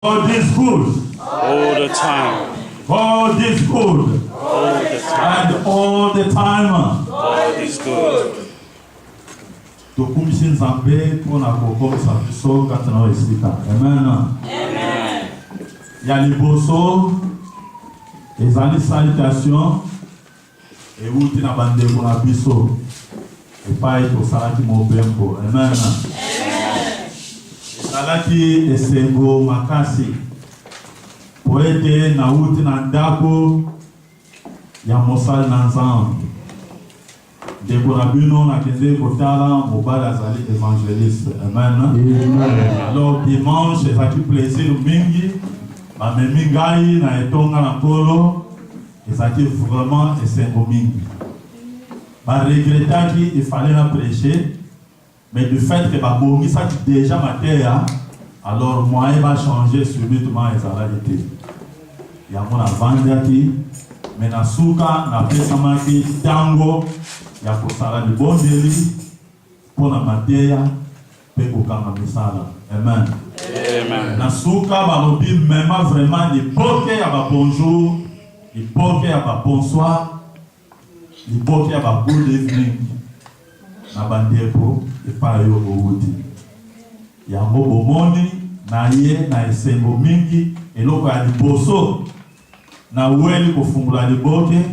God is good. All the time. God is good. All the time. And all the time. God is good. Tukumisi nzambe pona kokomisa biso kati na esika. Amen. Amen. Ya liboso ezali salutation euti na bandeko na biso epai tosalaki mobembo. Amen. Ezalaki esengo makasi po ete nauti na ndako ya mosali na Nzambe. Ndeko na bino nakende kotala mobali azali évangéliste. Amen. Alors dimanche ezalaki plaisir mingi bamemi ngai na etonga na nkolo ezalaki vraiment esengo mingi. Baregretaki il fallait la prêcher, mais du fait que babongisaki déjà mateya, alors moyen va changer subitement ezalaki te. Yango navandaki me na suka napesamaki ntango ya kosala libondeli mpona mateya mpe kokanga misala. Amen. Amen. Na suka balobi mema vraiment liboke ya babonjour, liboke ya babonsoir, liboke ya bagood evening na bandeko epai oyo outi. Yango bomoni na ye na esengo mingi eloko ya liboso na weli kofungula liboke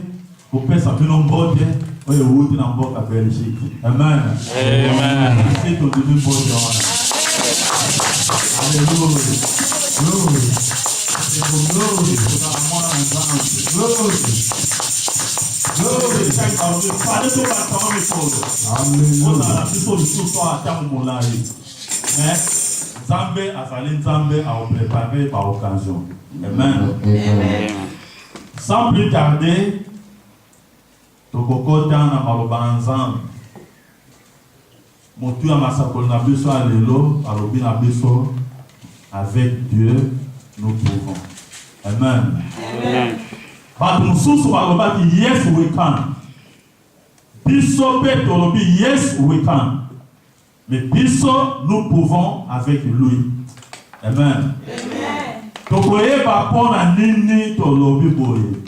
kopesa bino mbote oyo outi na mboka Belgique. Amen. Amen. Isi tondimi mbote wana. Alléluia. Glory. Glory. Tokala mwana na Nzambe. Glory. Glory. Thank you. Fale to batama mikolo. Amen. Ozala biso lisusu atamu molai. Nzambe azali Nzambe a préparé par occasion. Amen. Amen. Sans plus tarder, tokokota na maloba na Nzambe. Motu ya masakoli na biso alelo alobi na biso avec Dieu nous pouvons. Amen. Amen. Bato mosusu balobaki yes we can. Biso pe tolobi yes we can. Mais biso nous pouvons avec lui. Amen. Tokoyeba pona nini tolobi boye.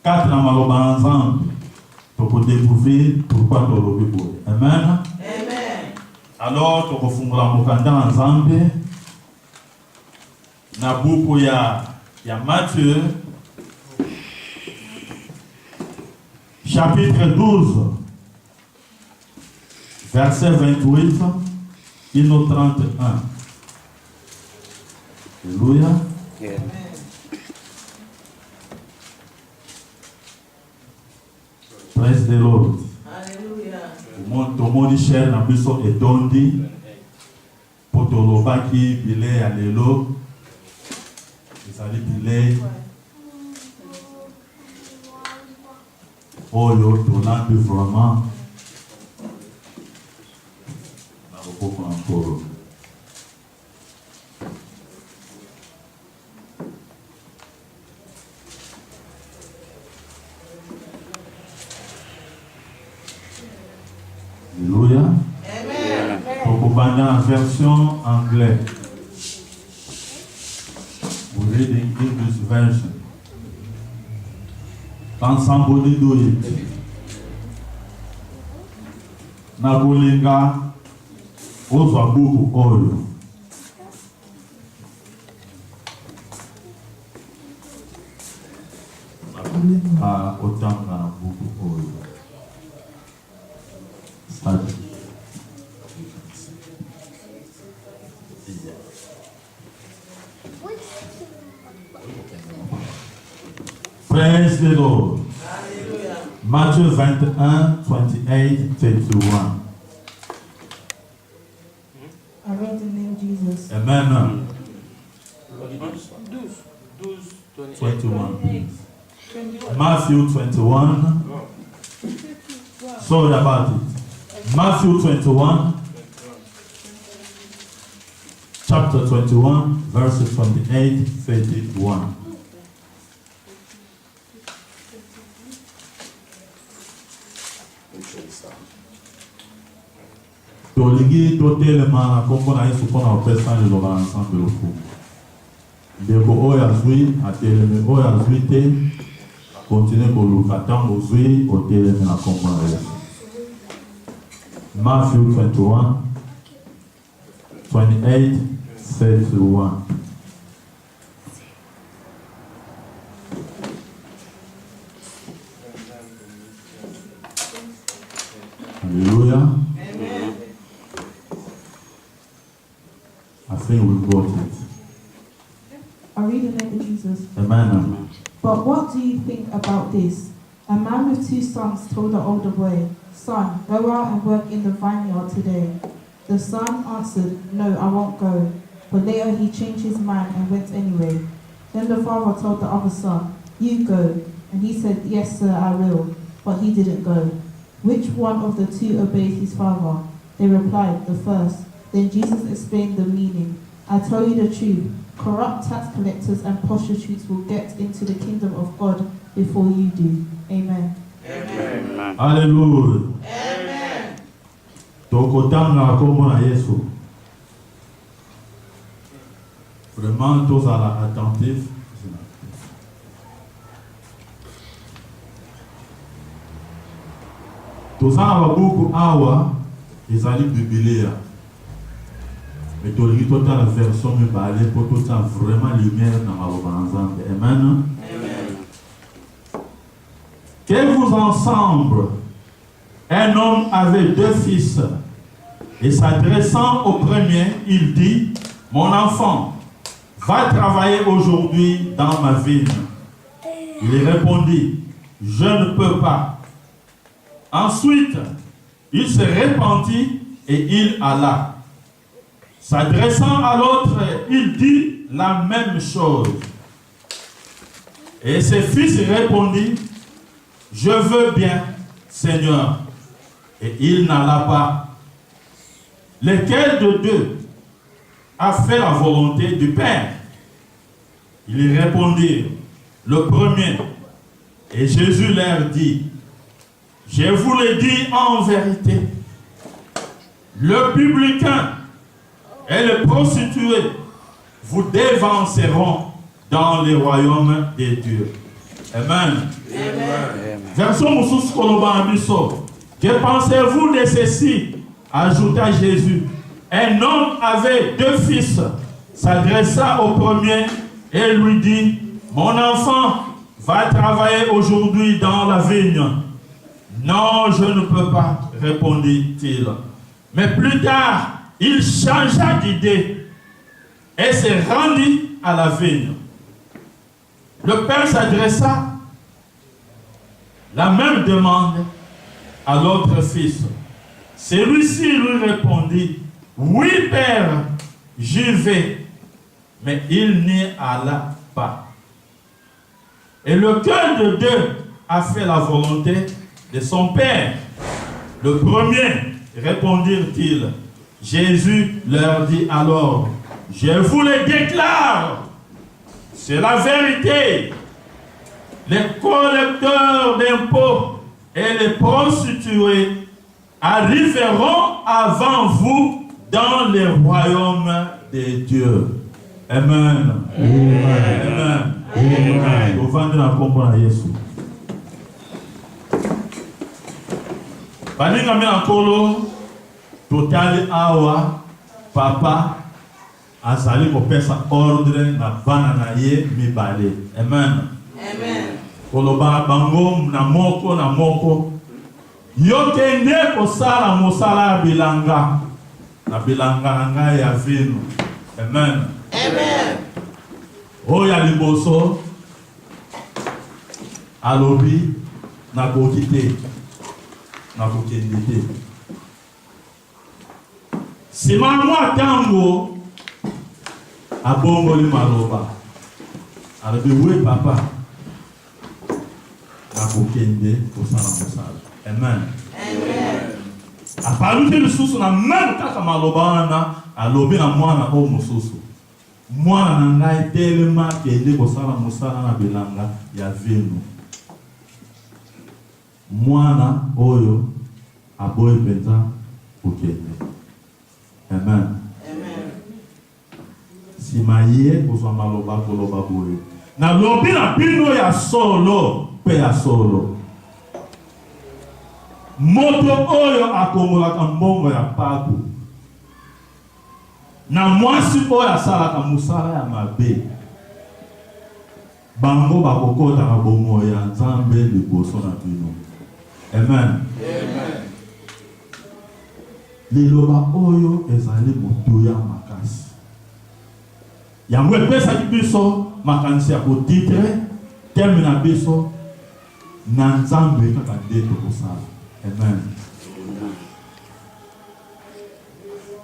Kati na maloba na Nzambe tokodécouvrir pourquoi tolobi boye. Amen. Alors tokofungula mokanda na Nzambe na buku ya Matthieu chapitre 12 verset 28 et 31. Alléluia. Yeah. Praise the Lord. Hallelujah. Tomoni cher na biso etondi po tolobaki bile ya lelo ezali bile oyo tolambi vraiment na loboko na nkolo. Alléluia. Tokobanda en version anglaise. Vous reading English version. Ensemble de doye. Na kolinga ozwa buku oyo. Na kolinga otanga na buku oyo. Start. Praise the Lord. Hallelujah. Matthieu 21, 28, 31. I read the name Jesus. Amen. 12, 21, please. Matthew 21. Sorry about it. Matthew 21, chapter 21, verses 28, 31. tolingi totelema na kombo na Yesu mpona opesa liloba ensemble lokumu. ndeko oyo azwi atelemi oyo azwi te continue koluka ntango ozwi otelemi na kombo na Yesu. Matthew 21, 28, 7-1. Hallelujah. Amen. I think we got it. I read the name of Jesus. Amen. But what do you think about this? A man with 2 sons told the older boy, "Son, go out and work in the vineyard today." The son answered, "No, I won't go." But later he changed his mind and went anyway. Then the father told the other son, "You go." And he said, "Yes, sir, I will." But he didn't go. Which one of the 2 obeyed his father? They replied, "The first." Then Jesus explained the meaning. "I tell you the truth, corrupt tax collectors and prostitutes will get into the kingdom of God before you do." Amen. Amen. Hallelujah. Amen. Tokotanga kombo na Yesu. Vraiment tous à la attentif. Tozana babuku awa ezali Biblia. Mais tolingi tota la version mibale pour tota vraiment lumière na maloba na Nzambe. Amen. Que vous ensemble, un homme avait 2 fils, et s'adressant au premier, il dit, "Mon enfant, va travailler aujourd'hui dans ma vigne." Il répondit, "Je ne peux pas." Ensuite, il se repentit et il alla. S'adressant à l'autre, il dit la même chose. Et ses fils répondit, "Je veux bien, Seigneur." Et il n'alla pas. Lequel de 2 a fait la volonté du Père? Ils répondirent, "Le premier." Et Jésus leur dit, "Je vous le dis en vérité, le publicain et les prostituées vous devanceront dans le royaume de Dieu." Amen. Amen. Version Moussous Koloba Abisso. Que pensez-vous de ceci? Ajouta Jésus. Un homme avait 2 fils, s'adressa au premier et lui dit, "Mon enfant, va travailler aujourd'hui dans la vigne." "Non, je ne peux pas," répondit-il. Mais plus tard, il changea d'idée et se rendit à la vigne. Le père s'adressa la même demande à l'autre fils. Celui-ci lui répondit, "Oui, père, j'y vais." Mais il n'y alla pas. Et lequel de 2 a fait la volonté de son père? Le premier, répondirent-ils. Jésus leur dit alors, "Je vous le déclare, c'est la vérité. Les collecteurs d'impôts et les prostituées arriveront avant vous dans le royaume de Dieu." Amen. Amen. Amen. Au vendre la combo na Yesu. Baninga mina kolo totali awa papa azali kopesa ordre na bana na ye mibale. Amen. Amen. Koloba bango na moko yokende kosala mosala ya bilanga na bilanga na ngai ya vino. Amen. Amen. Oya liboso alobi na kokite na kokende te. Sima mwa tango abongoli maloba alobi, "We papa na kokende kosala mosala." Amen. Amen. Apaluki lisusu na même kaka maloba wana alobi na mwana o mosusu, "Mwana na ngai telema kende kosala mosala na bilanga ya vino." Mwana oyo aboyi mpenza kokende. Amen. Amen. nsima ye kozwa maloba koloba boye nalobi na bino ya solo mpe ya solo moto oyo akongolaka mbongo ya paku na mwasi oyo asalaka mosala ya mabe bango bakokotaka bomoi ya Nzambe liboso na bino. Amen. Liloba oyo ezali motuya makasi yango epesaki biso makanisi ya kotitre teme na biso na Nzambe kaka nde tokosala. Amen.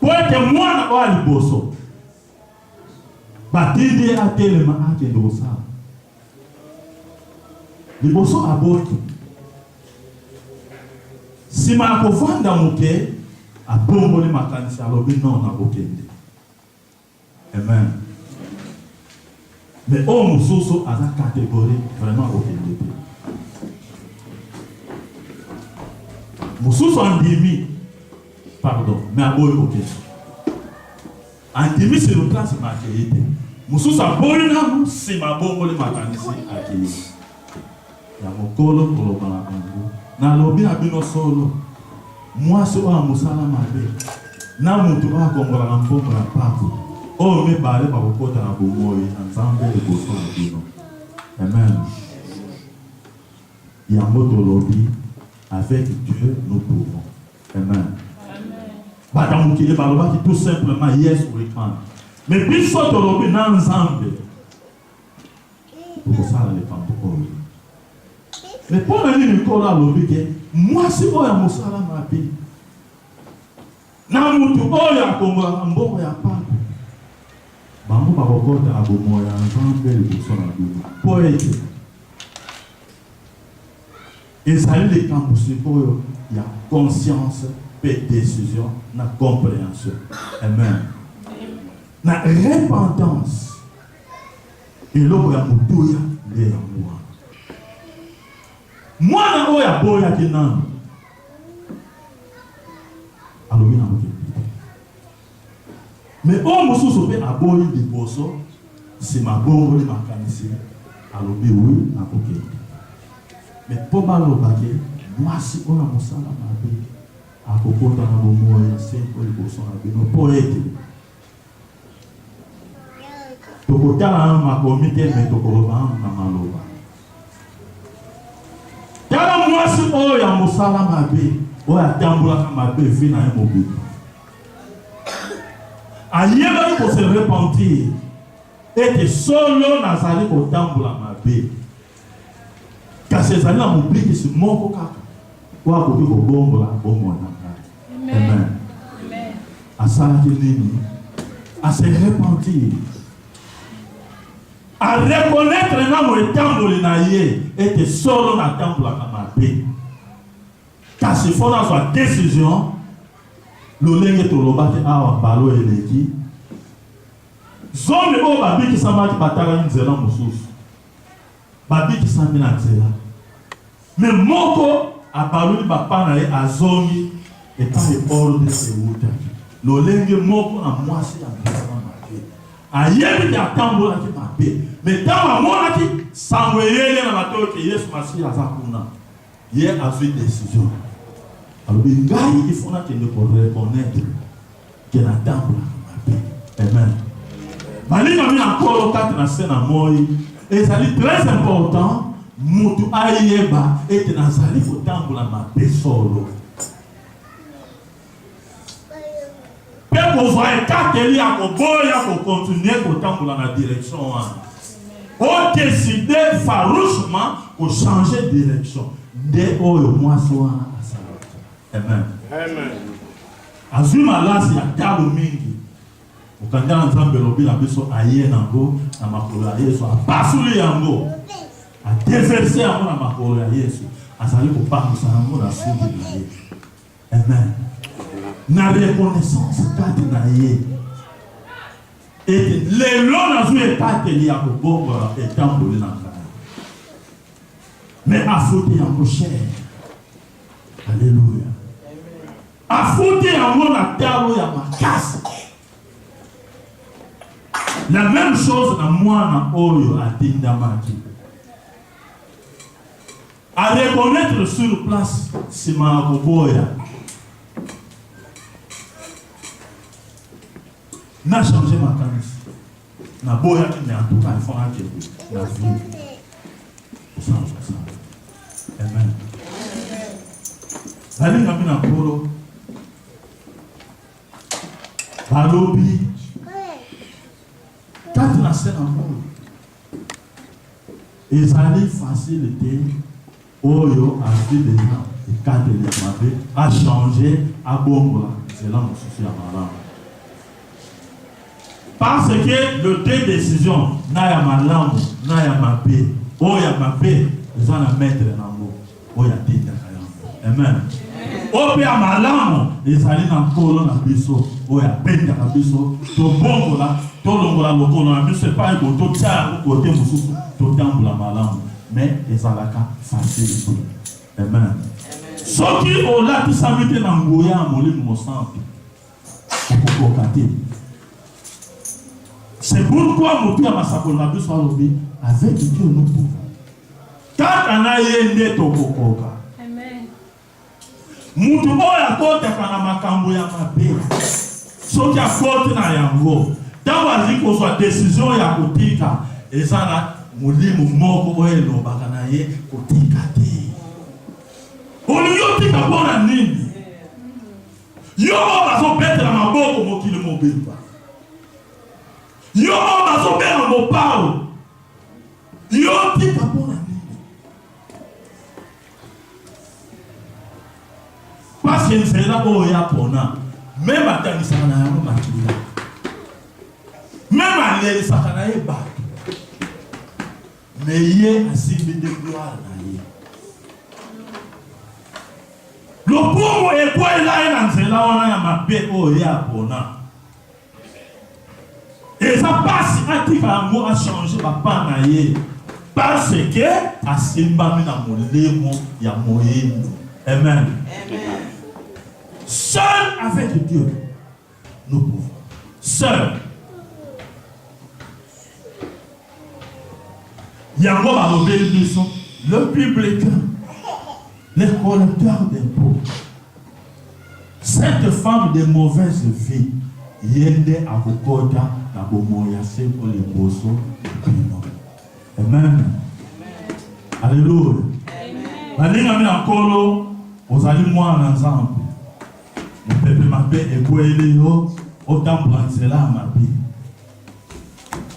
Po ete mwana oyo liboso batindi atelema akende kosala liboso aboki sima ya kovanda moke abongoli makanisi alobi non akokende. Amen. Mais oyo mosusu aza catégorie vraiment akokende te. Mosusu andimi pardon mais aboyi kokende andimi sur place ma akei te mosusu aboyi nanu sima abongoli makanisi akei ya mokolo koloba na bango nalobi na bino solo mwasi oyo mosala mabe na moto oyo akongolaka mbongo ya paku oyo mibale bakokota na bomoi na Nzambe liboso na bino. Amen. Yango tolobi avec Dieu nous pouvons. Amen. Batamukile balobaki tout simplement yes we can. Mais biso tolobi na Nzambe tokosala likambo oyo. Mais pour la ligne de alobi ke mwasi oyo mosala mabe na mutu oyo akongolaka mbongo ya paku bango bakokota na bomoi ya Nzambe liboso na bino po ete ezali likambo sikoyo ya conscience pe décision na compréhension. Amen. Na repentance eloko ya motuya nde yango wana mwana oyo aboyaki nanu alobi na mokili mais oyo mosusu mpe aboyi liboso nsima abongoli makanisi alobi wi nakokende. Mais mpo balobaki mwasi oyo mosala mabe akokota na bomoi ya seko liboso na bino mpo ete tokotala nanu makomi te me tokoloba nanu na maloba. Tala mwasi oyo ya mosala mabe oyo atambolaka mabe vi na ye mobimba ayebaki kose repentir ete solo nazali kotambola mabe kasi ezali na moblikisi moko kaka oyo akoki kobongola bomoi na ngai. Amen. Asalaki nini? Ase repentir a reconnaître nano etamboli na ye ete solo natambolaka mabe kasi fo nazwa décision lolenge tolobaki awa balo eleki zombe oyo babikisamaki batalaki nzela mosusu babikisami na nzela me moko abaluli bapa na ye azongi epai orde ewutaki lolenge moko na mwasi ya mosala mabe ayebiki atambolaki mabe me ntango amonaki sango eyele na bato oke Yesu Masiya aza kuna ye azwi décision alobi ngai ifo nakende koreconnaître ke natambolaka mabe. Amen. balinga mi akolo kati na se na moi ezali très important mutu ayeba ete nazali kotambola mabe solo mpe kozwa ekateli ya koboya kokontinue kotambola na direction wana odeside farouchement kochange direction nde oyo mwasi wana asalaki. Amen. azwi malasi ya talo mingi okanda na Nzambe lobi na biso aye nango na makolo ya Yesu apasuli yango adeverse yango na makolo ya Yesu azali kopangisa yango na suki na ye. Amen. Na reconnaissance kati na ye ete lelo nazwi ekateli ya kobongola etamboli na ngai me afuti yango cher. Alléluia. Afuti yango na talo ya makasi La même chose à moi, Oyo, à Tindamaki. À reconnaître sur place, c'est ma boya. N'a changé ma canisse. Na boya qui n'est en tout cas, il faut que la vie. Amen. Allez, nous avons un polo. Balobi. Quand tu as fait un polo, ils allaient faciliter. Oyo a vu des gens, et quand il est mauvais, a changé, a bombe. C'est là mon souci à ma langue. Parce que le deux décisions, n'a ya ma langue, n'a ya ma paix. Oya ma paix, ils ont la mettre dans l'eau. Oya dit Amen. Ope à ma langue, ils allaient dans le colon à biso. Oya peine à biso. To bombe là, to longola le colon à biso. C'est pas un côté, tiens, côté moussou, to tambour la ma langue. Mais les alaka facile. Amen. Ce qui ont là tout ça mettait dans le goya à mollet mon sang. C'est pourquoi mon père m'a s'appelé soit lobby avec Dieu nous pouvons. Quand on a yé to kokoka. Amen. Mutu boya kote kana makambo ya mabe. Ce qui a kote na yango. Dans wazi ko soit décision ya kotika ezana mulimu moko oyo bakana ye kotika te. Oliyotika bona nini? Yo bazo petra maboko mokili mobimba. Yo bazo bera mopao. Yo tika bona nini? Parce que c'est là où il y a pona. Même à Tanisana ya makila. Même à l'Eli sakana ye ba. Mais il y a un signe de gloire. Le pauvre est quoi il a un là on a ma paix au Yapona. Et ça passe à qui va a changé papa naïe. Parce que à Simba mina molemo ya moyen. Amen. Seul avec Dieu, nous pouvons. Seul. Yango va le public, les collecteurs d'impôts. Cette femme de mauvaise vie, yende avokota na bomoyase pour les bosso. Amen. Alléluia. Amen. Amen. Aux aliments ensemble. Le peuple m'a fait écouer autant blancher là ma vie.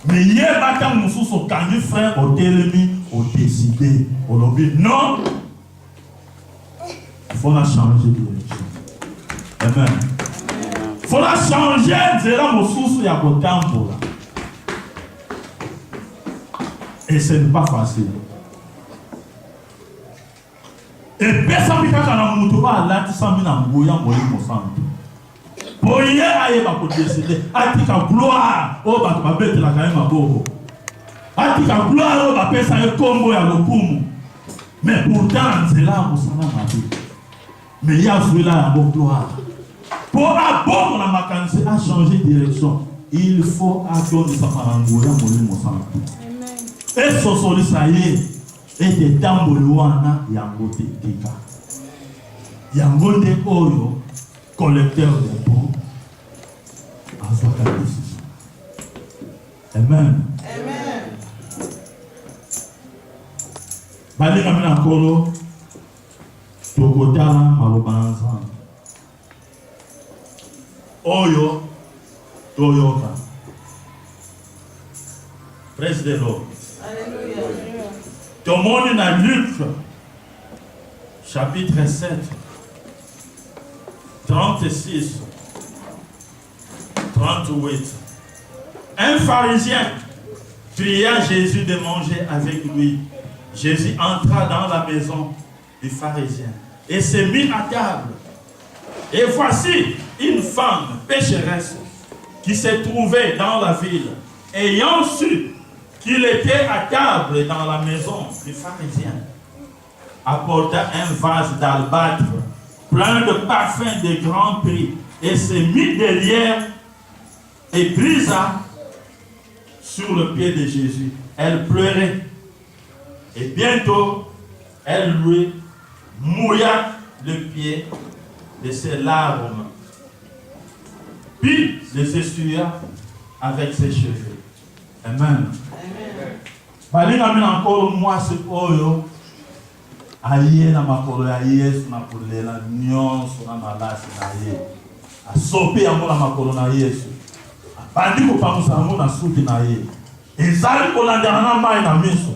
Mais hier, quand nous sommes candidats, frère, au télémi, au décidé, au lobby, non, il faut la changer de direction. Amen. Il faut la changer de là, mon sous, il y a un temps. Et ce n'est pas facile. Et personne qui a un moutoua, là, tu sens bien un bouillant, mon sang. Pour hier, aïe, ma côté décidé. Atika gloire, oh, bah, tu vas bête la caille, ma bobo. Atika gloire, oh, bah, pesa un combo à l'opumu. Mais pourtant, c'est là, mon sang, ma vie. Mais il y a celui là, bon gloire. Pour abord, on a macancé à changer de direction. Il faut attendre sa parangouille, mon sang. Et ce soli, ça y est. Et des tambourouana, yango te tika. Yango te oyo. Collecteur d'impôts en soi la décision. Amen. Amen. Bali kamina kolo tokotala maloba ensemble. Oyo toyoka. Praise the Lord. Alléluia. Tout le monde dans Luc chapitre 7. 36, 38. Un pharisien pria Jésus de manger avec lui. Jésus entra dans la maison du pharisien et se mit à table. Et voici une femme pécheresse qui se trouvait dans la ville, ayant su qu'il était à table dans la maison du pharisien, apporta un vase d'albâtre plein de parfums de grand prix, et se mit derrière et brisa sur le pied de Jésus. Elle pleurait. Et bientôt, elle lui mouilla le pied de ses larmes. Puis, les essuya avec ses cheveux. Amen. Balinga mina encore mwasi oyo aye na makolo ya Yesu na kolela nyonso na malasi na ye. Asopi yango na makolo na Yesu. Abandi kopangusa yango na suki na ye. Ezali kolandana na mai na miso.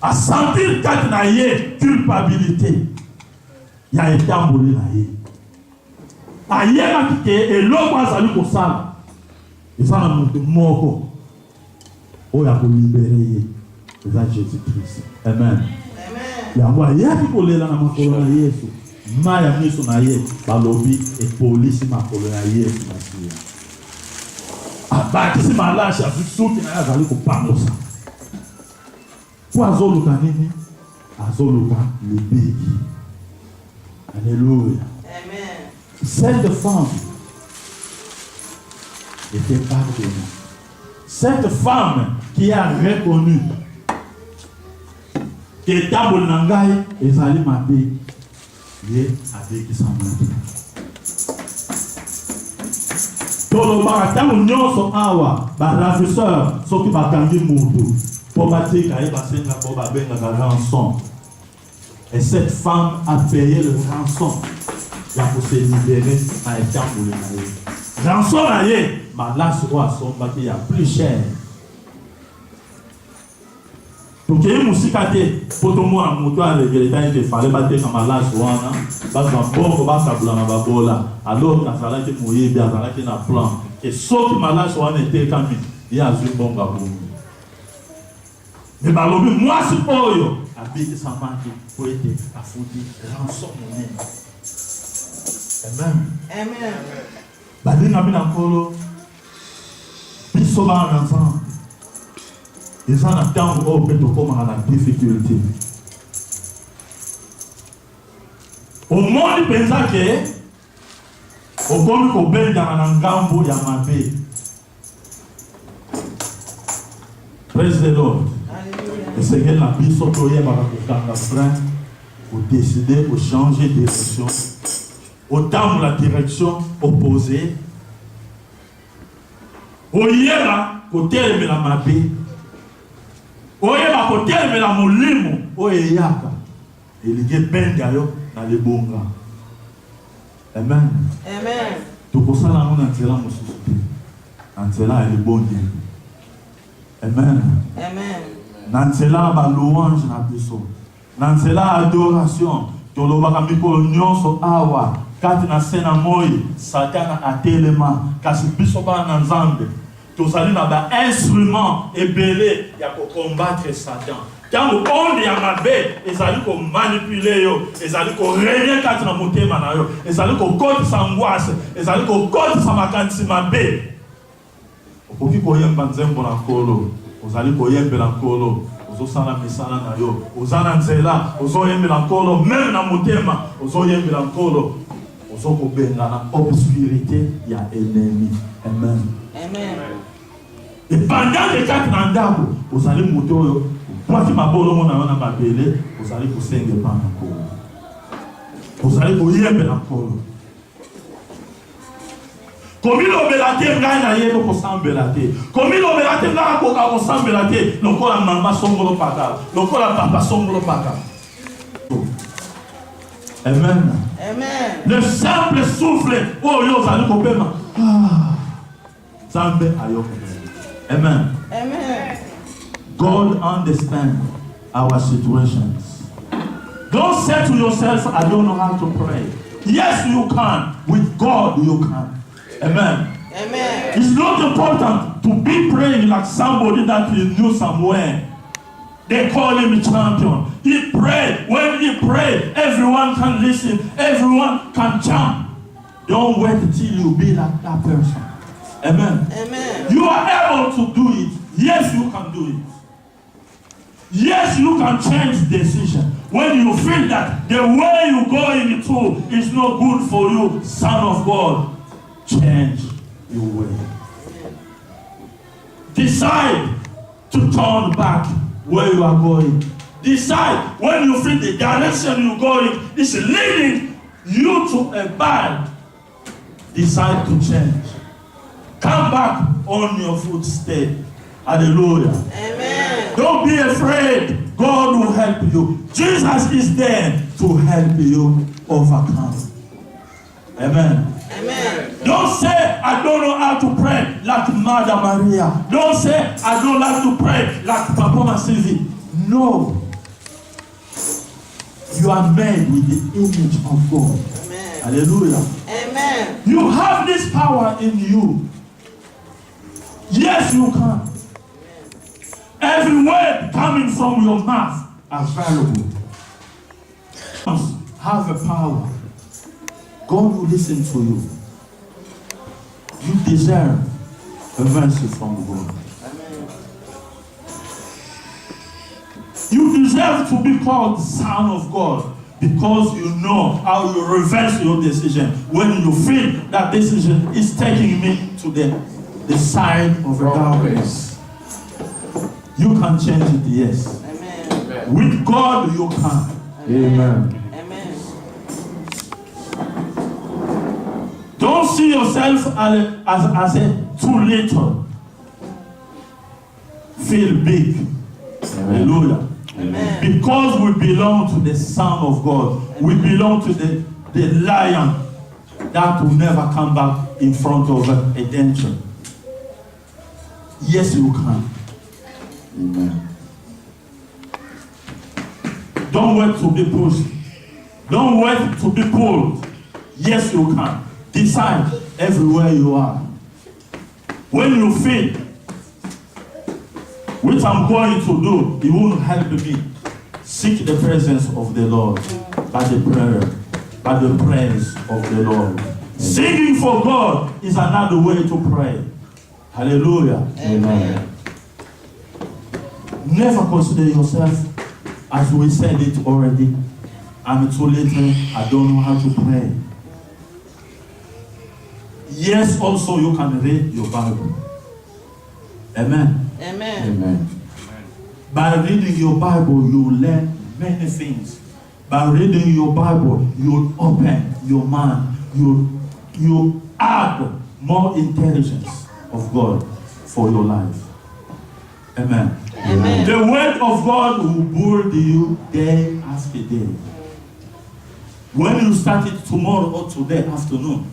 Asentir kati na ye culpabilité ya etamboli na ye. Ayebaki ke eloko azali kosala eza na moto moko oyo akolibere ye eza Jésus-Christ. Amen. Yango ayaki kolela na makolo na Yesu, mai ya miso na ye balobi epolisi makolo ya Yesu na siya. Abakisi malashi suki na ye azali kopangusa. Po azoluka nini? Azoluka libeki. Alléluia. Amen. Cette femme était pardonnée. Cette femme qui a reconnu que Tabol Nangai et Zalim Abbé, il est avec sa mère. Tolo Baratamo Nyonso Awa, Barafisseur, Soki Bakangi Moutou, Pomate Kaye Basenga Boba Benga rançon. Et cette femme a payé le rançon. Il a pour se libérer à Tabol Nangai. Rançon Aye, ma lance roi son bâti a plus cher. Donc il y a une musique pour tout le monde en moto avec les temps qu'il fallait battre comme la soana, parce qu'on peut pas s'ablanc à babola. Alors quand ça là qui mouillé bien, ça là qui n'a plan. Et sauf que ma soana était comme il y a un bon babou. Mais balobi moi c'est pas yo. Habite sa manque pour être à foutre rançon mon nez. Amen. Amen. Badina bina kolo. Biso ba enfant. Ils en attendent au fait de comment la difficulté. Au monde pensa que au monde qu'on belle dans un gambo ya mabé. Praise the Lord. Et c'est que la biso toye ba ko frein pour décider pour changer de direction. Autant la direction opposée. Oyera côté de la mabé. Oye ba kotel me la molimo oye yaka elige benga yo na lebonga. Amen. Amen. Tukosala mona nzela mosusu te nzela ya lebongi. Amen. Amen. Na nzela ba louange na biso na nzela adoration tolobaka mikolo nyonso awa kati na sena moi satana atelema kasi biso ba na nzambe tozali na ba instrument ebele ya ko combattre Satan. Quand on ya mabe ezali ko manipuler yo, ezali ko régner kati na motema na yo, ezali ko kotisa angoisse, ezali ko kotisa makanisi mabe. Okoki koyemba nzembo na nkolo, ozali koyembela nkolo, ozosala misala na yo, ozana nzela, ozoyembela nkolo, même na motema, ozoyembela nkolo, ozokobenga na obscurité ya ennemi. Amen. Amen. Et pendant les 4 ans d'âme, vous allez monter au point qui m'a beau mon amant m'a belé, vous allez vous saigner par encore. Vous allez vous yember encore. Comme il obélate, n'a yé no kosambelate. Comme il obélate, n'a koka kosambelate. Non kola mama songolo paka, non kola papa songolo paka. Amen. Amen. Le simple souffle, oh yo, vous allez kopema. Ah, Zambe ayoko. Amen. Amen. God understands our situations. Don't say to yourself, I don't know how to pray. Yes, you can. With God, you can. Amen. Amen. It's not important to be praying like somebody that you knew somewhere. They call him a champion. He prayed. When he prayed, everyone can listen. Everyone can jump. Don't wait till you be like that person. Amen. Amen. You are able to do it. Yes, you can do it. Yes, you can change decision. When you feel that the way you go into is not good for you, son of God, change your way. Decide to turn back where you are going. Decide when you feel the direction you're going is leading you to a bad. Decide to change. Come back on your footstep. Hallelujah. Amen. Don't be afraid. God will help you. Jesus is there to help you overcome. Amen. Amen. Don't say, I don't know how to pray like Mother Maria. Don't say, I don't like to pray like Papa Sylvie. No. You are made with the image of God. Amen. Hallelujah. Amen. You have this power in you. Yes, you can. Every word coming from your mouth are valuable. Have a power. God will listen to you. You deserve a mercy from God. You deserve to be called the Son of God because you know how you reverse your decision when you feel that decision is taking me to the side of the darkness. You can change it, yes. Amen. With God, you can. Amen. Amen. Don't see yourself as a too little. Feel big. Hallelujah. Amen. Because we belong to the Son of God. We belong to the Lion that will never come back in front of a danger. Yes, you can. Amen. Don't wait to be pushed. Don't wait to be pulled. Yes, you can. Decide everywhere you are. When you feel which I'm going to do, it won't help me. Seek the presence of the Lord by the prayer, by the praise of the Lord. Singing for God is another way to pray. Hallelujah. Amen. Never consider yourself, as we said it already, I'm too little, I don't know how to pray. Yes, also you can read your Bible. Amen. Amen. Amen. By reading your Bible, you learn many things. By reading your Bible, you open your mind. You add more intelligence of God for your life. Amen. Amen. The word of God will build you day after day. When you start it tomorrow or today afternoon,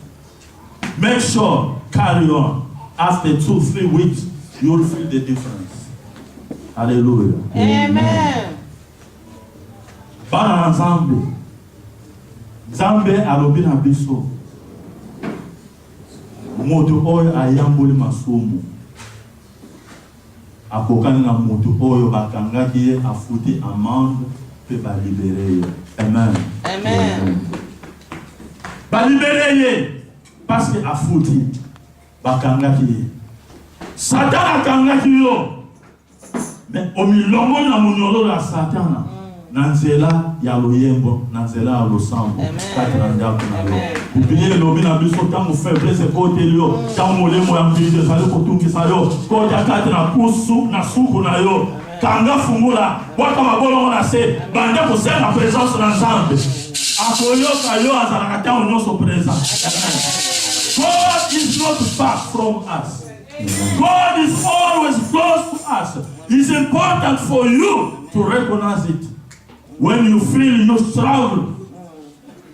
make sure, carry on. After 2-3 weeks, you'll feel the difference. Hallelujah. Amen. Bana na Zambe. Zambe alobi na biso. Moto oyo ayamboli masumu. Akokani na moto oyo bakangaki ye afuti amande pe balibere ye. Amen. Amen. Balibere ye parce que afuti bakangaki ye. Satan akangaki yo. Mais omilongo na munyolo la Satana. Nanzela ya loyembo, nanzela ya losambo, kati na ndako na yo. Ubile lobi na biso tango faiblesse kote yo, tango molemo ya mbide sali kotungisa yo, kote kati na kusu na suku na yo. Kanga fungula, waka mabolo na se, bande kusenga présence na Nzambe. Akoyoka yo azalaka tango nyonso présence. God is not far from us. God is always close to us. It's important for you to recognize it. When you feel you struggle,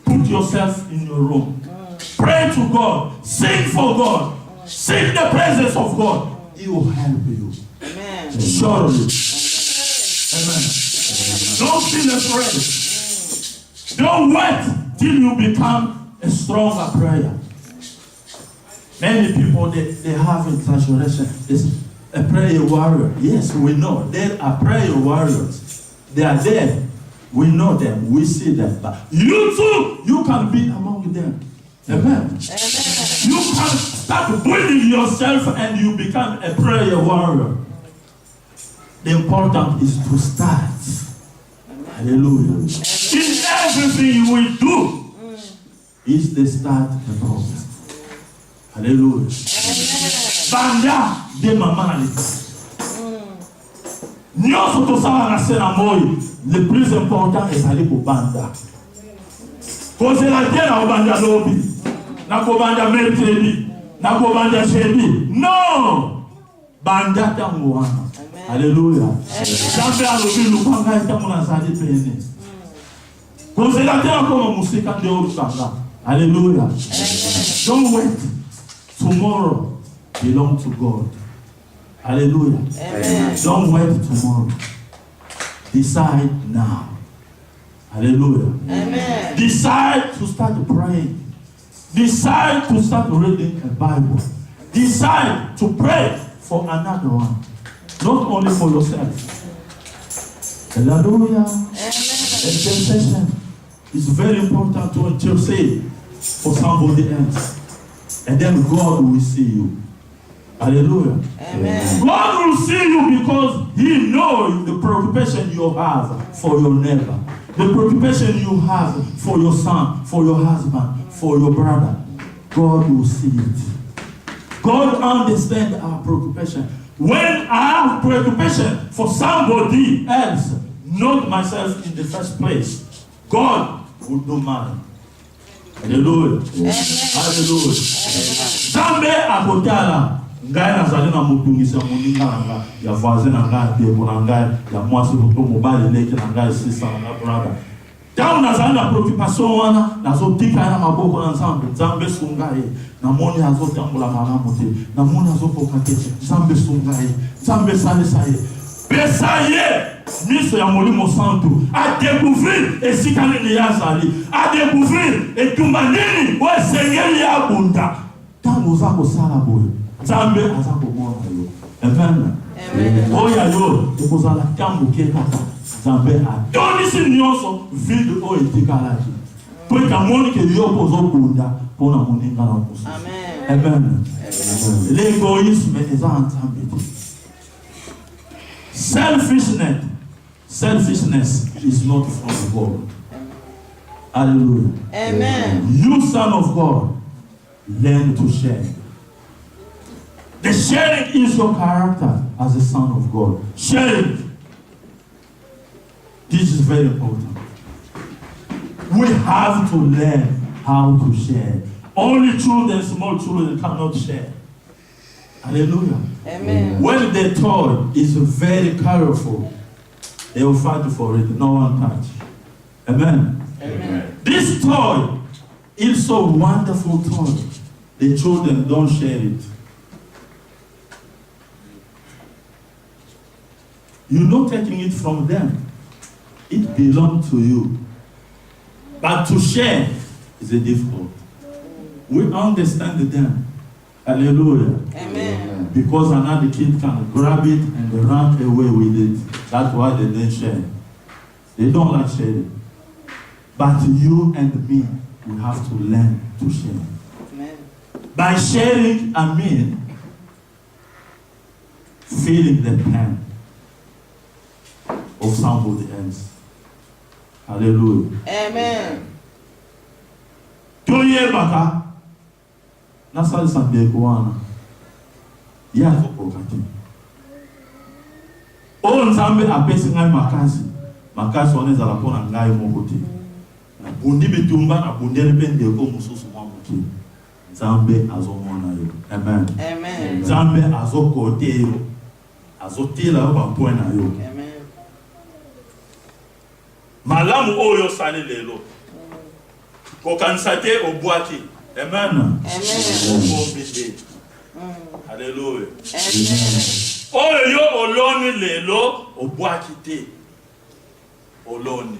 put yourself in your room. Pray to God. Sing for God. Seek the presence of God. He will help you. Amen. Surely. Amen. Don't feel afraid. Don't wait till you become a stronger prayer. Many people, they have exaggeration. It's a prayer warrior. Yes, we know. There are prayer warriors. They are there. We know them. We see them. But you too, you can be among them. Amen. Amen. You can start building yourself and you become a prayer warrior. The important is to start. Hallelujah. In everything we do, is the start the process. Hallelujah. banda de maman na l'église. Nyonso tosala na se na moi, le plus important ezali kobanda. Kozela te na kobanda lobi, na kobanda mercredi, na kobanda jeudi. Non! Banda tango wana. Alléluia. Jambe alobi lukanga etango nazali pene. Kozela te na koma musika nde olukanga. Alléluia. Don't wait. Tomorrow belongs to God. Hallelujah. Amen. Don't wait tomorrow. Decide now. Hallelujah. Amen. Decide to start praying. Decide to start reading a Bible. Decide to pray for another one. Not only for yourself. Hallelujah. Intercession is very important to intercede for somebody else. And then God will see you. Hallelujah. Amen. God will see you because He knows the preoccupation you have for your neighbor. The preoccupation you have for your son, for your husband, for your brother. God will see it. God understands our preoccupation. When I have preoccupation for somebody else, not myself in the first place, God will do mine. Hallelujah. Hallelujah. Zambe akotala. Ngai nazali na mutungisa moninga nanga ya voisin nanga de bonanga ya mwasi to mobile leke nanga sisa na brother. Tangu nazali na preoccupation wana nazotika na maboko na nzambe nzambe sungaye na moni azotambola malamu te na moni azokoka te nzambe sungaye nzambe sale saye pesa ye miso ya molimo santo a découvrir esikani ni yazali a découvrir etumba nini o seigneur ya bunda tangu zako sala boyo nzambe aza komona yo. Amen. Amen. Oya yo ekozala tangu ke kaka nzambe adonisi nyonso vide oyo etikalaki po ekamoni ke yo kozobunda mpona moninga na mosusu. Amen. Amen. L'égoïsme eza nzambe te. Selfishness is not from God. Hallelujah. Amen. You son of God, learn to share. The sharing is your character as a son of God. Sharing. This is very important. We have to learn how to share. Only children, small children cannot share. Hallelujah. Amen. When the toy is very colorful, they will fight for it. No one touch. Amen. Amen. This toy is so wonderful toy. The children don't share it. You're not taking it from them. It belongs to you. But to share is a difficult. We understand them. Hallelujah. Amen. Because another kid can grab it and run away with it. That's why they don't share. They don't like sharing. But you and me, we have to learn to share. Amen. By sharing, I mean feeling the pain of somebody else. Hallelujah. Amen. Toye baka nasali sambeko wana ya kokati. O nzambe apesi ngai makasi wana ezala pona ngai moko te. Na bundi bitumba na bundele pe ndeko mususu mwa moke. Nzambe azomona yo. Amen. Amen. Nzambe azokote yo. Azotela yo ba point na yo. Amen. Malamu oyo sali lelo. Kokanisa te obwaki. Amen. Amen. Hallelujah. Amen. Oyo oloni lelo obwaki te. Oloni.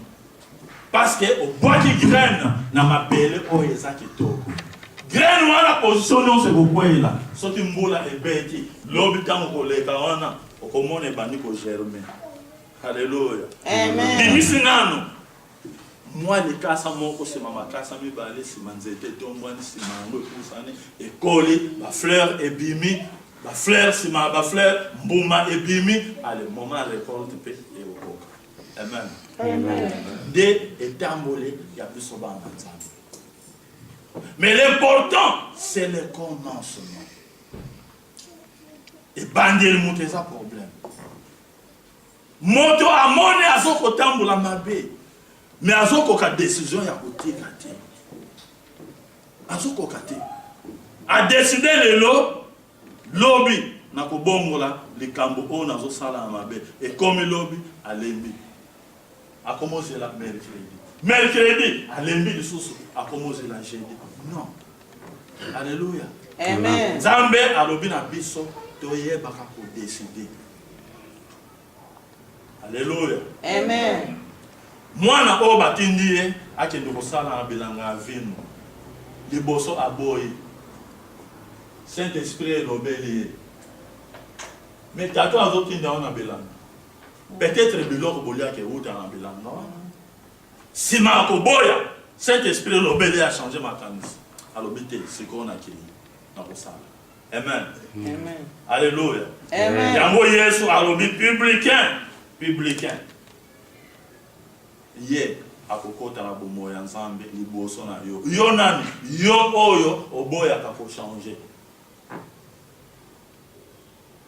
Parce que obwaki graine na mabele oyo ezaki toko. Graine wana position on se kokwela. Soti mbula ebeti. Lobi tango koleka wana okomone bandi ko germer. Hallelujah. Amen. Bimisi nano. Moi les kasa moko sima makasa mibale sima nzete tombwani sima ngo kusane ekoli ba fleur ebimi ba fleur sima ba fleur mbuma ebimi ale moment récolte pe e okoka. Amen. Amen. De etambole ya biso ba nzambe. Mais l'important c'est le commencement. ebandeli moto eza problème. Moto amoni azokotambola mabe, mais azokoka décision ya kotika te. Azokoka te. A décidé lelo lobi na kobongola likambo oyo nazosala na mabe ekomi lobi alembi akomozela mercredi alembi lisusu akomozela jeudi. Non. Alléluia. Amen. Nzambe alobi na biso toyebaka kodeside. Alléluia. Amen. Mwana oyo batindi ye akende kosala na bilanga ya vino liboso aboyi Saint-Esprit elobeli ye. Mais tata azotinda wana bilanga. Peut-être biloko boliaka euta na bilanga wana. Sima akoboya Saint-Esprit elobeli a changé makanisi. Alobi te sikoyo nakei na kosala. Amen. Amen. Alléluia. Amen. Yango Yesu alobi publicain. Ye akokota na bomo ya Nzambe liboso na yo. Yo nani? Yo oyo oboyaka ko changer.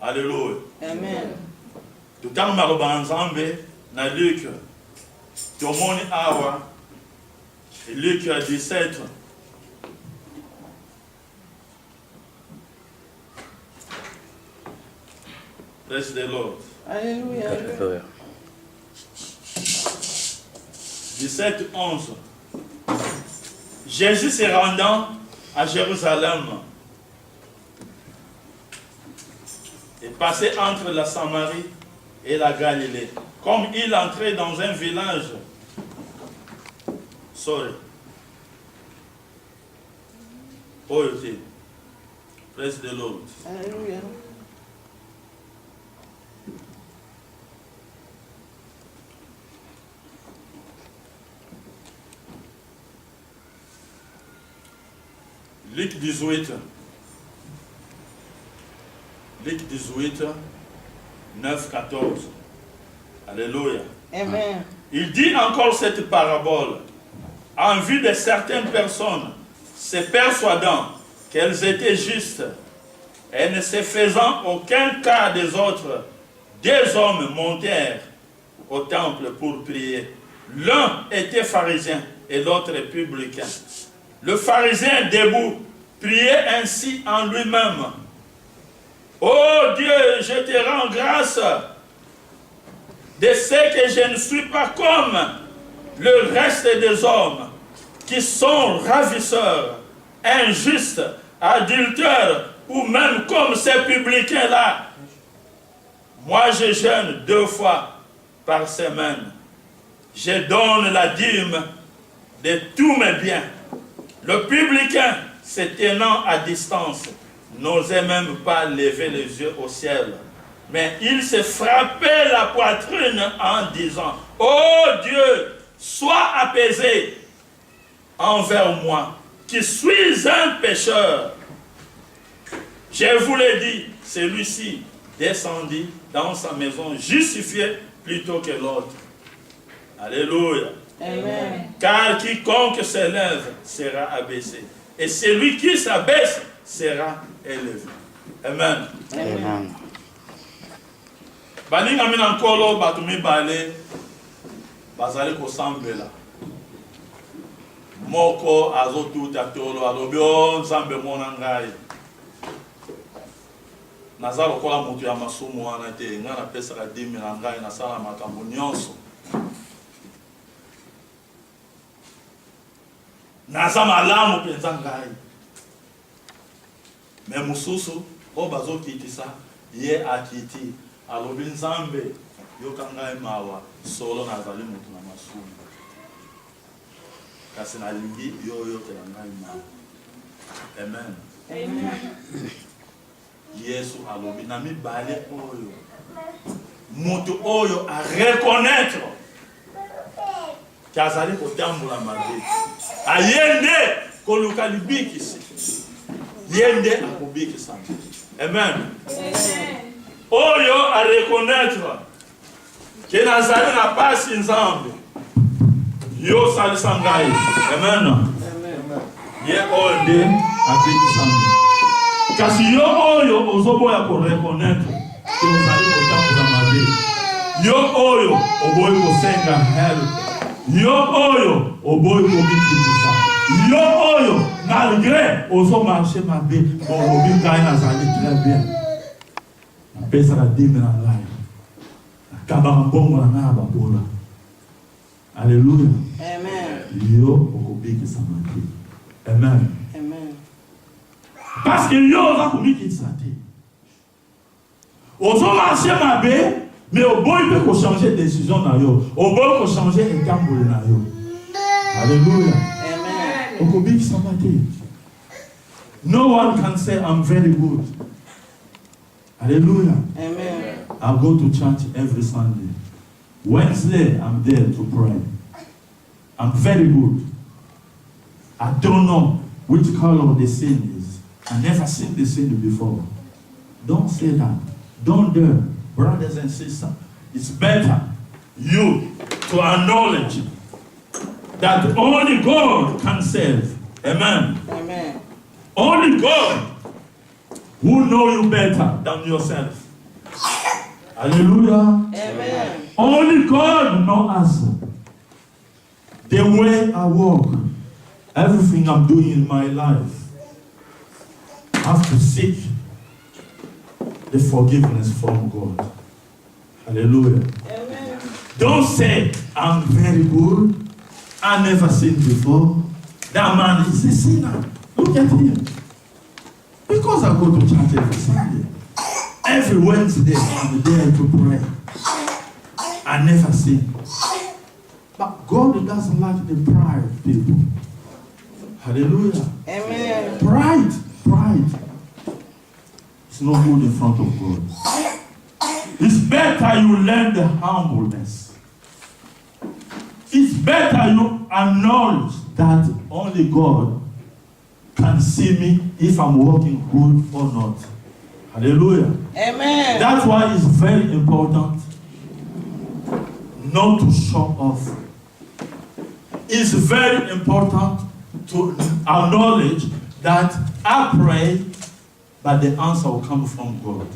Alléluia. Amen. Tutanga maloba na Nzambe na Luc. Tomoni awa Luc 17. Praise the Lord. Alléluia. Alléluia. 17, 11. Jésus se rendant à Jérusalem et passait entre la Samarie et la Galilée. Comme il entrait dans un village, Praise the Lord. Alléluia. Luc 18. Luc 18, 9, 14. Alléluia. Amen. Il dit encore cette parabole en vue de certaines personnes se persuadant qu'elles étaient justes et ne se faisant aucun cas des autres. Deux hommes montèrent au temple pour prier. L'un était pharisien et l'autre publicain. Le pharisien debout priait ainsi en lui-même. Oh Dieu, je te rends grâce de ce que je ne suis pas comme le reste des hommes qui sont ravisseurs, injustes, adultères ou même comme ces publicains-là. Moi, je jeûne 2 fois par semaine. Je donne la dîme de tous mes biens. Le publicain, se tenant à distance, n'osait même pas lever les yeux au ciel. Mais il se frappait la poitrine en disant, « Oh Dieu, sois apaisé envers moi, qui suis un pécheur. » Je vous l'ai dit, celui-ci descendit dans sa maison justifié plutôt que l'autre. Alléluia. Amen. Car quiconque s'élève sera abaissé, et celui qui s'abaisse sera élevé. Amen. Amen. Baninga mina nkolo batu mibale bazali kosambela. Moko azotuta tolo alobi o Nzambe mona ngai. Naza lokola mutu ya masumu wana te nga napesaka 10 000 na ngai nasala makambo nyonso. Naza malamu penza ngai. Me mususu o bazokitisa ye akiti alobi Nzambe yoka ngai mawa solo nazali mutu na masumu. Kasi nalingi yoyo te ngai mawa. Amen. Amen. Yesu alobi na mibale oyo mutu oyo a reconnaître kazali kotambola mabe ayende koluka libikisi yende akobikisa. Amen. Oyo a reconnaître ke nazali na pasi Nzambe yo salisa ngai. Amen. Ye oyo nde abikisa. kasi yo oyo ozoboya korekonetre ke ozali kotambola mabe, yo oyo oboyi kosenga help, yo oyo oboyi kobikitisa, yo oyo malgré ozomarche mabe olobi ngai nazali très bien, napesaka dime na ngai, nakabaka mbongo na ngai ya babola. Alléluia. Amen. Yo okobikisama te. Amen. Amen. Parce que yo oza komikitisa te. Ozomarche mabe, mais oboyi mpe kochanger décision na yo, oboyi kochanger etamboli na yo. Alléluia. Amen. Okobikisama te. No one can say I'm very good. Hallelujah. Amen. I go to church every Sunday. Wednesday, I'm there to pray. I'm very good. I don't know which color the sin is. I never seen the sin before. Don't say that. Don't dare. Brothers and sisters, it's better you to acknowledge that only God can save. Amen. Amen. Only God who know you better than yourself. Hallelujah. Amen. Only God knows us. The way I walk, everything I'm doing in my life, I have to seek the forgiveness from God. Hallelujah. Amen. Don't say, I'm very good. I never sinned before. That man is a sinner. Look at him. Because I go to church every Sunday. Every Wednesday, I'm there to pray. I never sin. But God doesn't like the pride people. Hallelujah. Amen. Pride. It's not good in front of God. It's better you learn the humbleness. It's better you acknowledge that only God can see me if I'm walking good or not. Hallelujah. Amen. That's why it's very important not to show off. It's very important to acknowledge that I pray, but the answer will come from God.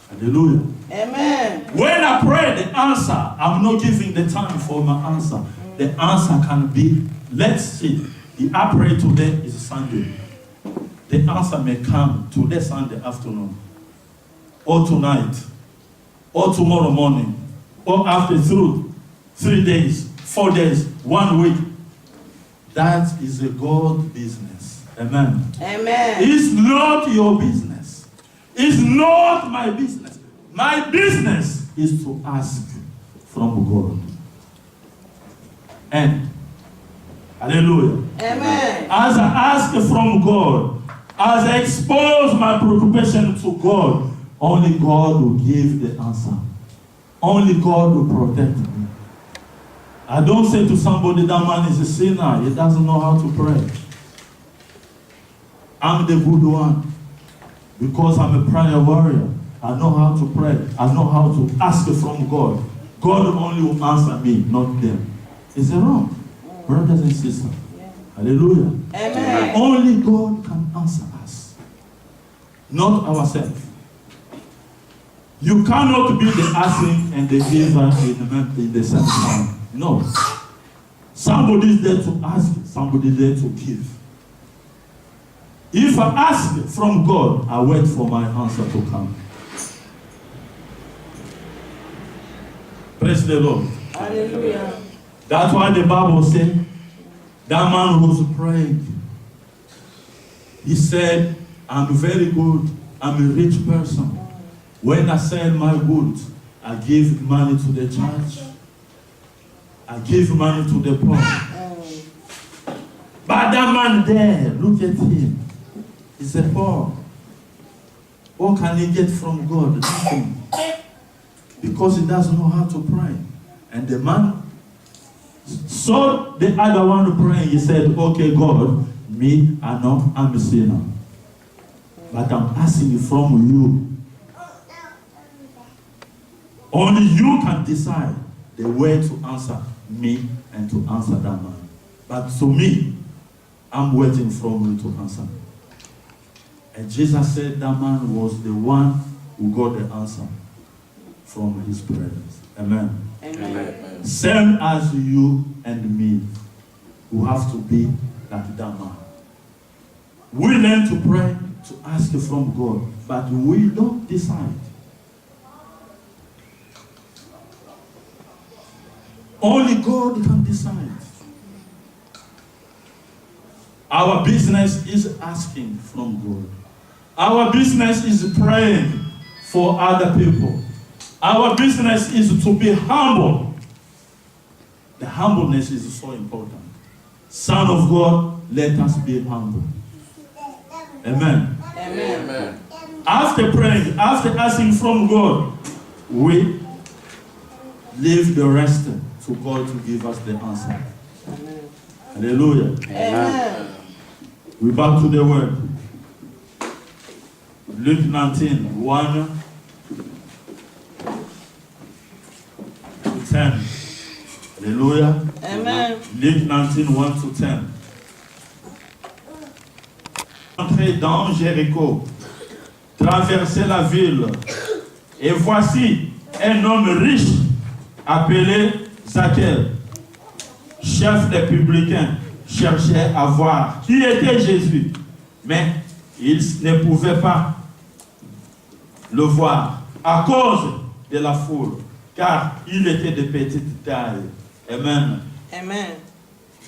Hallelujah. Amen. When I pray the answer, I'm not giving the time for my answer. The answer can be, let's see, I pray today is Sunday. The answer may come today Sunday afternoon, or tonight, or tomorrow morning, or after 3 days, 4 days, 1 week. That is a God business. Amen. Amen. It's not your business. It's not my business. My business is to ask from God. And hallelujah. Amen. As I ask from God, as I expose my preoccupation to God, only God will give the answer. Only God will protect me. I don't say to somebody that man is a sinner, he doesn't know how to pray. I'm the good one because I'm a prayer warrior. I know how to pray. I know how to ask from God. God only will answer me, not them. Is it wrong? Brothers and sisters. Hallelujah. Amen. Only God can answer us, not ourselves. You cannot be the asking and the giver in the same time. No. Somebody is there to ask, somebody is there to give. If I ask from God, I wait for my answer to come. Praise the Lord. Hallelujah. That's why the Bible said, that man was praying. He said, I'm very good. I'm a rich person. When I sell my goods, I give money to the church. I give money to the poor. But that man there, look at him. He's a poor. What can he get from God? Nothing. Because he doesn't know how to pray. And the man saw the other one praying. He said, okay, God, me, I know I'm a sinner. But I'm asking from you. Only you can decide the way to answer me and to answer that man. But to me, I'm waiting from you to answer. And Jesus said that man was the one who got the answer from his prayers. Amen. Amen. Same as you and me, who have to be like that man. We learn to pray, to ask from God, but we don't decide. Only God can decide. Our business is asking from God. Our business is praying for other people. Our business is to be humble. The humbleness is so important. Son of God, let us be humble. Amen. Amen. After praying, after asking from God, we leave the rest to God to give us the answer. Amen. Hallelujah. Amen. We back to the word. Luke 19, 1 to 10. Hallelujah. Amen. Luke 19, 1 to 10. Entré dans Jéricho, traversait la ville, et voici un homme riche appelé Zacharie, chef des publicains, cherchait à voir qui était Jésus, mais il ne pouvait pas le voir à cause de la foule, car il était de petite taille. Amen. Amen.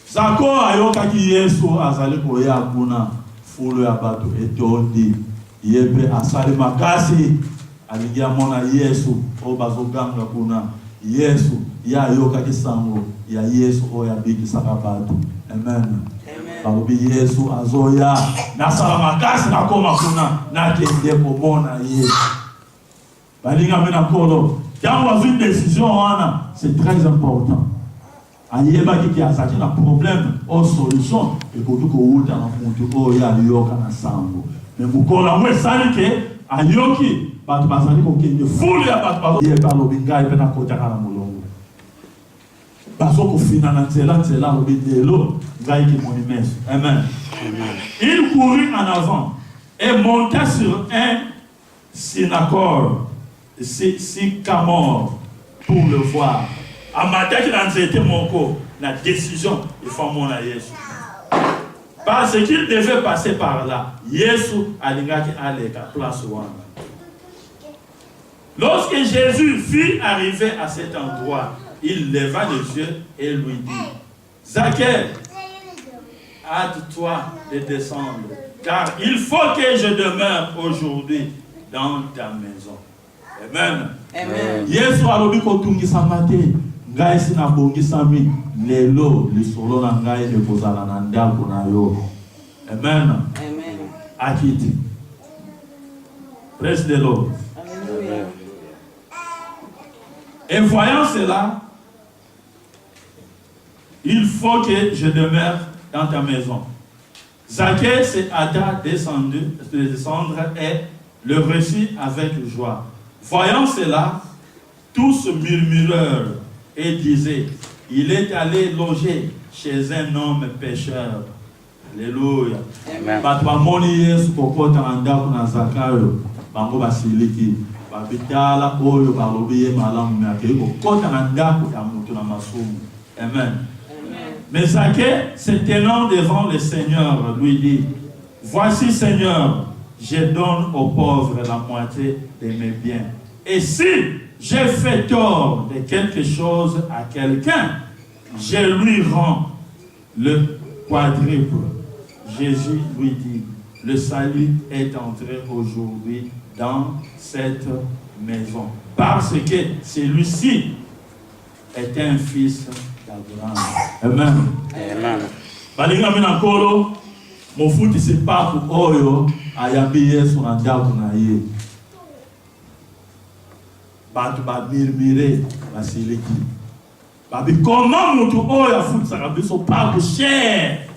Zako ayokaki Yesu azali koya kuna fulu ya bato etondi yebe asali makasi aligia mona Yesu o bazoganga kuna Yesu ya ayokaki sango ya Yesu o ya bigi sakabato. Amen. Amen. Babi Yesu azoya na sala makasi na koma kuna na kende komona Yesu. Balinga mena kolo quand on a une décision c'est très important. Ayeba qui a un problème ou solution et que tout outa na muntu o ya yoka na sango mais mukola mwe sali ke ayoki batu bazali ko kende fulu ya batu bazo ye ba lobinga e pena ko takala mulongo bazo ko fina na tela lobidelo ngai ki monimes. Amen. Amen. Il courut en avant et monta sur un sycamore pour le voir. Amataki na nzete moko la décision il faut mon Yesu. Parce qu'il devait passer par là. Yesu alingaki aleka place wana. Lorsque Jésus fut arrivé à cet endroit, il leva les yeux et lui dit: Zacharie, hâte-toi de descendre, car il faut que je demeure aujourd'hui dans ta maison. Amen. Amen. Yesu alobi kotungisa mate ngai sina bongisami lelo lisolo na ngai ne kozala na ndako na yo. Amen. Amen. Akiti. Praise the Lord. Hallelujah. Et voyant cela, il faut que je demeure dans ta maison. Zacharie s'est hâta de descendre et le reçut avec joie. Voyant cela, tous murmurèrent et disaient: il est allé loger chez un homme pécheur. Alléluia. Amen. Batwamoni Yesu kokota andako na Zakayo bango basiliki babitala oyo balobi ye malamu yake kokota na ndako ya mutu na masumu. Amen. Mais Zacharie, se tenant devant le Seigneur, lui dit: voici, Seigneur, je donne aux pauvres la moitié de mes biens. Et si j'ai fait tort de quelque chose à quelqu'un, je lui rends le quadruple. Jésus lui dit: le salut est entré aujourd'hui dans cette maison, parce que celui-ci est un fils d'Abraham. Amen. Amen. Balinga mina kolo mofuti sipaku oyo ayambi Yesu na ndako na ye. Batu ba mirmire basiliki. Babi comment mutu oyo afutisaka biso paku cher.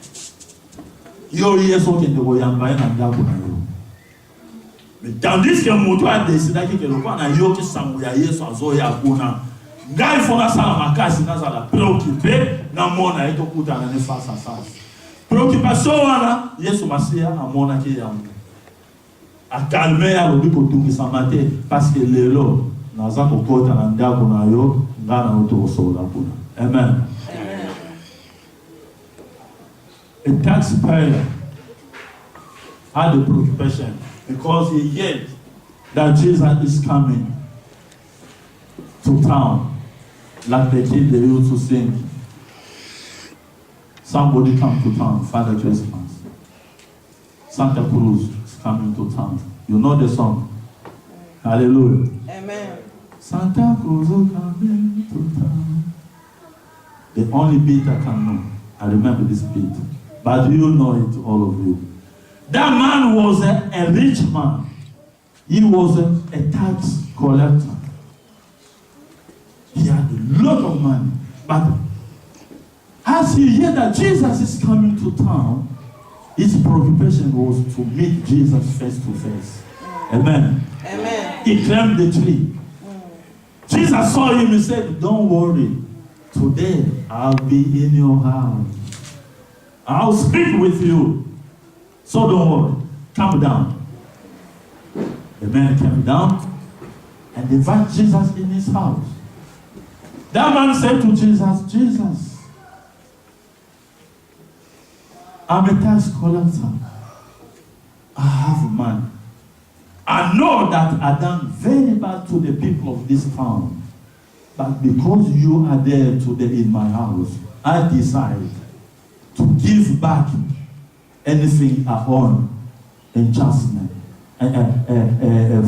Yo Yesu kende koyamba na ndako na yo. Mais tandis que mutu a décidé que le kwa na yo ki sango ya Yesu azoya kuna. Ngai fona sala makasi na sala préoccupé na mona eto kutana ne face à face. Préoccupation wana Yesu Masia amona ki yango. akalme alobi kotungisa mate parce que lelo naza kokota na ndako na yo nga na yo tokosola kuna. Amen. A taxpayer had a preoccupation because he heard that Jesus is coming to town, like the kid they used to sing. Somebody come to town, Father Christmas. Santa Cruz is coming to town. You know the song? Hallelujah. Amen. Santa Cruz is coming to town. The only beat I can know. I remember this beat. But you know it, all of you. That man was a rich man. He was a tax collector. He had a lot of money. But as he heard that Jesus is coming to town, his preoccupation was to meet Jesus face to face. Amen. Amen. He climbed the tree. Jesus saw him and said, don't worry. Today I'll be in your house. I'll speak with you. So don't worry. Come down. The man came down and invited Jesus in his house. That man said to Jesus, Jesus, I'm a tax collector. I have money. I know that I've done very bad to the people of this town. But because you are there today in my house, I decide to give back anything I own unjustly,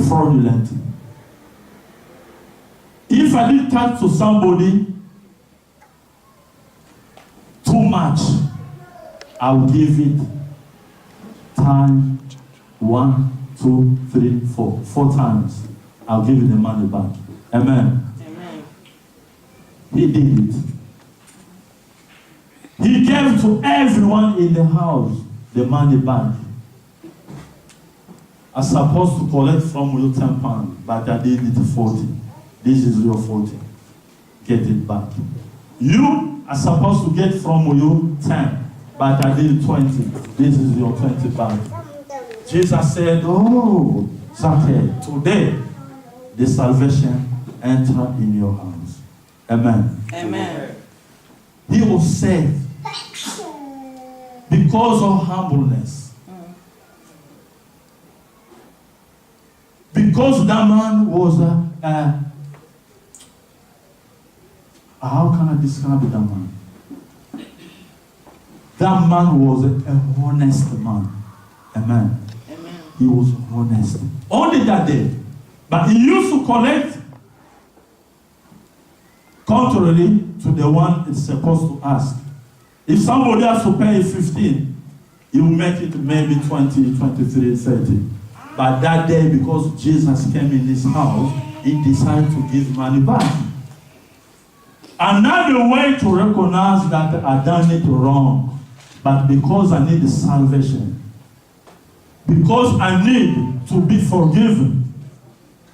fraudulent. If I did tax to somebody too much, I will give it time 1, 2, 3, 4. 4 times. I'll give you the money back. Amen. Amen. He did it. He gave to everyone in the house the money back. I'm supposed to collect from you 10 pounds, but I did it 40. This is your 40. Get it back. You are supposed to get from you 10, but I did 20. This is your 20 back. Jesus said, oh, Zacchaeus, today the salvation enter in your house. Amen. Amen. He was saved because of humbleness. Because that man was how can I describe that man? That man was a honest man. Amen. Amen. He was honest. Only that day. But he used to collect contrary to the one it's supposed to ask. If somebody has to pay 15, he will make it maybe 20, 23, 30. But that day, because Jesus came in his house, he decided to give money back. Another way to recognize that I done it wrong, but because I need salvation, because I need to be forgiven,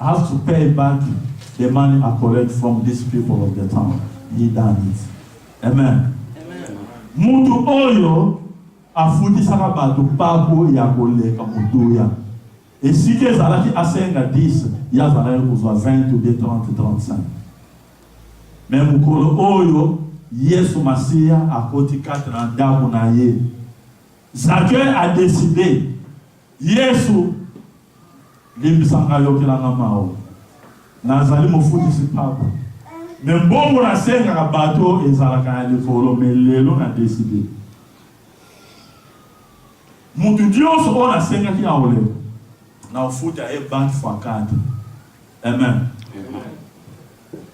I have to pay back the money I collect from these people of the town. He done it. Amen. Amen. Mutu oyo afutisaka batu pako ya koleka mutu ya. Et si que zalaki asenga 10, ya zalaki kuzwa 20 ou 30, 35. Mais mukolo oyo Yesu Masia akoti 4 na ndako na ye. Zacchaeus a décidé Yesu limbisanga yokelanga mao. Nazali mufutisi pako. Mais mbongo na senga ka bato ezalaka ya likolo mais lelo na décidé. Mutu dionso ona senga ki aoleko. Na ufuta e bank for card. Amen.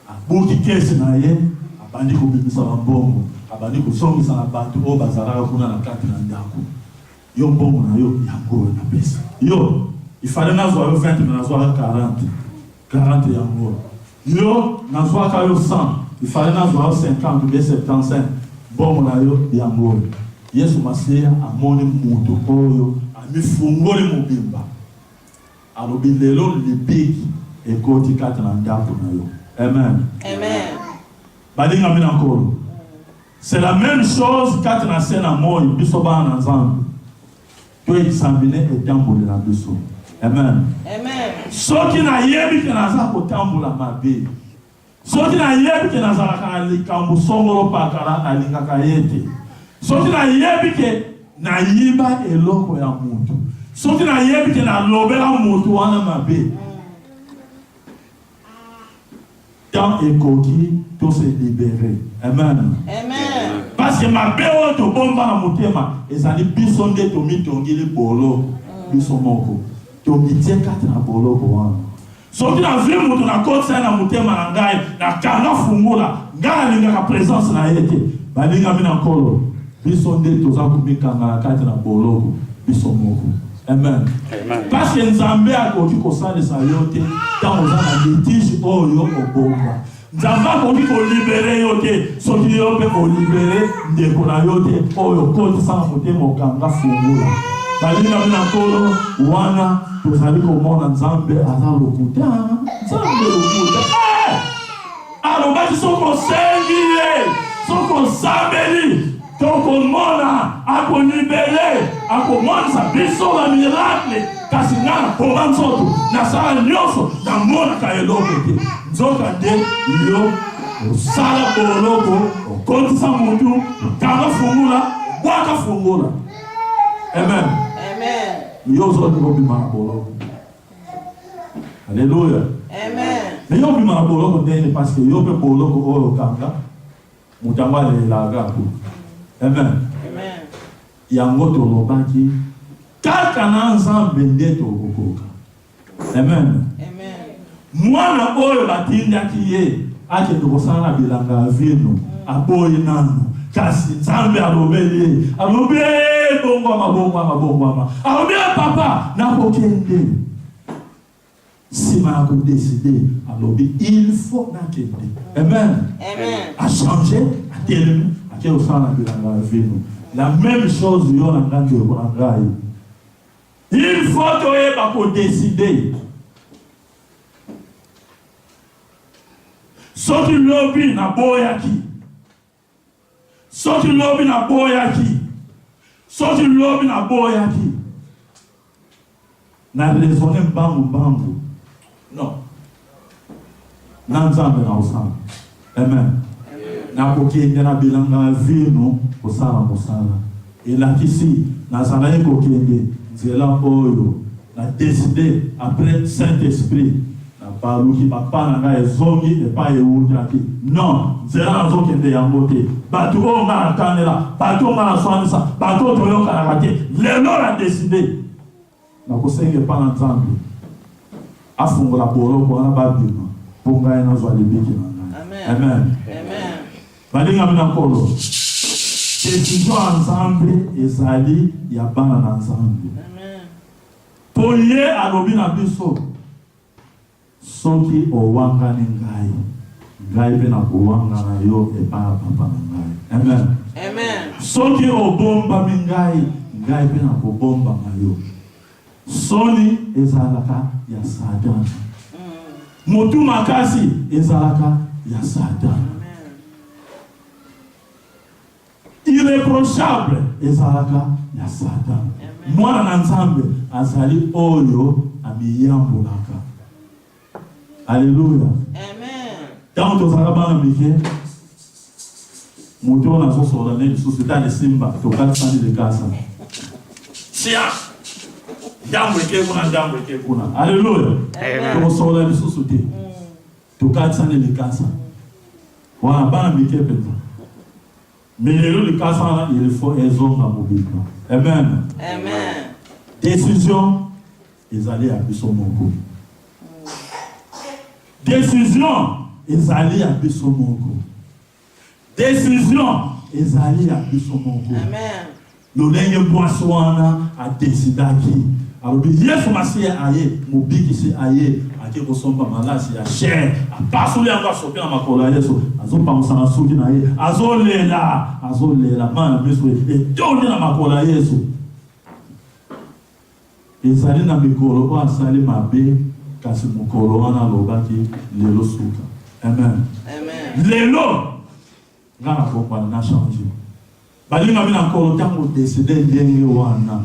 Abuki kesi na ye, abandi kubimisa mbongo, abandi kusongisa na bantu o bazalaka kuna na kati na ndako. Yo mbongo na yo yango na pesa. Yo, ifale nazo yo 20 na nazo 40. 40 yango. Yo, nazo ka yo 100, ifale nazo yo 50 ou 75. Mbongo na yo yango. Yesu Masia amoni mutu oyo, amifungole mubimba. alobi lelo libiki ekoti kati na ndako na yo. Amen. Amen. Balinga mina nkolo. C'est la même chose kati na sena moi biso ba na nzambe. To examiner etambo na biso. Amen. Amen. Soki na yebi ke naza kotambola mabe. Soki na yebi ke naza kana likambo songolo pakala na lingaka yete. Soki na yebi ke na yiba eloko ya mutu. Soki na yebi ke na lobela mutu wana mabe. Tant ekoki to se libérer. Amen. Amen. Parce que ma béo to bomba na mutema ezali biso nde to mitongili bolo biso moko to mitieka na bolo ko soki na vie mutu na kotsa na mutema na ngai na kanga fungula ngai linga ka présence na yete balinga mina nkolo biso nde toza kumikanga na kati na bolo biso moko. Amen. Amen. Parce que nzambe akoki kosalisa yo te tant oza na litige oyo obomba. Nzambe akoki kolibere yo te soki yo mpe kolibere ndeko na yo te oyo kotisa na motema okanga fungula. Balinga mina nkolo wana tozali komona nzambe aza lokuta. Nzambe lokuta. Alobaki soko osengi ye soko osambeli tokomona akolibere akomonisa biso ba miracle kasi nga na koma nzoto nasala nyonso namonaka eloko te nzoka nde yo osala boloko okotisa motu okanga fungula obwaka fungula. Amen. Amen. Yo ozoti kobima na boloko. Alléluia. Amen. Mais yo bima na boloko ndenge parce que yo mpe boloko oyo okanga moto yango alelaka po. Amen. Amen. Yango tolobaki kaka na nzambe nde tokokoka. Amen. Amen. Mwana oyo batindaki ye akende kosala bilanga vino aboyi nanu kasi nzambe alobeli ye alobi bongwama alobi papa nakokende nsima ya kodeside alobi il faut nakende. Amen. Amen. A changé atelemi ake osala bilanga vino la même chose yo na ngai ndeko na ngai il faut toyeba kodeside. Soki lobi na boyaki. Soki lobi na boyaki. Soki lobi na boyaki. Na raisonner mbangu. Non. Na nzambe na osala. Amen. Na kokende na bilanga vino osala mosala. Elakisi nazala kokende nzela oyo na décider après Saint-Esprit. Baluki papa na ngai ezongi epa eutaki non nzela nazokende yango te bato oyo nga na kanela bato nga na swanisa bato oyo toyokanaka te lelo na deside nakosenga epa na nzambe afungola boloko wana babima mpo ngai nazwa libiki na ngai. Amen. Balinga mina nkolo décision ya nzambe ezali ya bana na nzambe mpo ye alobi na biso soki owangani ngai mpe na kowangana yo epa ya papa na ngai. Amen. Amen. Soki obombami ngai mpe na kobombama yo. Soni ezalaka ya Satan. Motu makasi ezalaka ya Satan. Irréprochable ezalaka ya Satan. Mwana na nzambe azali oyo amiyambolaka. Alléluia. Amen. Tant tozala bana mike moto on a sosola ne société de simba to katsani de kasa sia jambo ke kuna. Alléluia. To sosola de société to katsani de kasa wana bana mike peta mais le kasa il faut ezonga mobile. Amen. Amen. Décision ezali ya biso moko. Décision ezali ya biso moko. Décision ezali ya biso moko. Amen. Lolenge bwaso wana a decidaki alobi Yesu Masiya aye mobikisi aye ake kosomba malasi ya chair apasuli yango asoki na makolo ya Yesu azopambusa na suki na ye azolela mana miso etondi na makolo ya Yesu ezali na mikolo oyo asali mabe kasi mokolo wana alobaki lelo suka. Amen. Amen. Lelo nga na kokwana na change balinga mina nkolo ntango décider ndenge wana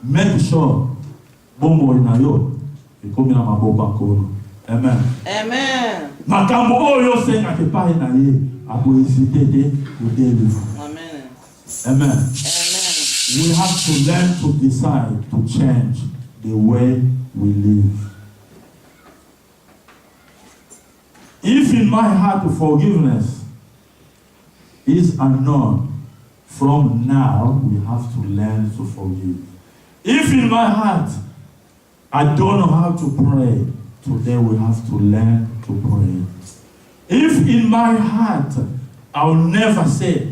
make sure bomoi na yo ekomi na maboko ya nkolo. Amen. Amen. Makambo oyo osengaka epai na ye akohésite te kodelevu. Amen. Amen. Amen. We have to learn to decide to change the way we live. If in my heart forgiveness is unknown, from now we have to learn to forgive. If in my heart I don't know how to pray, today we have to learn to pray. If in my heart I'll never say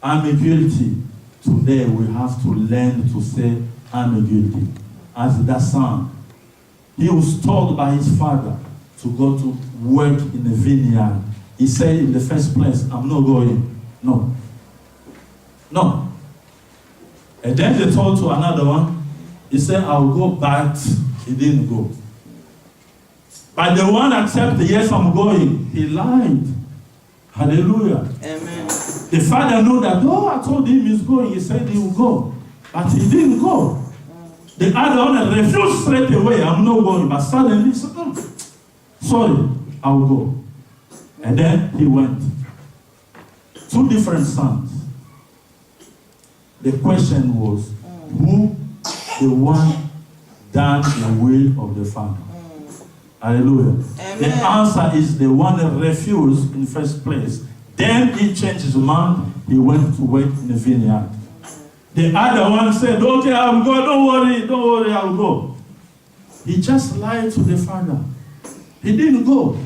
I'm guilty, today we have to learn to say I'm guilty. As that son, he was told by his father to go to work in the vineyard. He said in the first place, I'm not going. No. No. And then they told to another one, he said, I'll go, but he didn't go. But the one accepted, yes, I'm going. He lied. Hallelujah. Amen. The father knew that, oh, I told him he's going. He said he will go. But he didn't go. The other one refused straight away. I'm not going. But suddenly he said, oh, sorry, I will go. And then he went. Two different sons. The question was, who the one done the will of the Father? Hallelujah. Amen. The answer is the one that refused in the first place. Then he changed his mind. He went to work in the vineyard. The other one said, okay, I will go. Don't worry, I will go. He just lied to the father. He didn't go.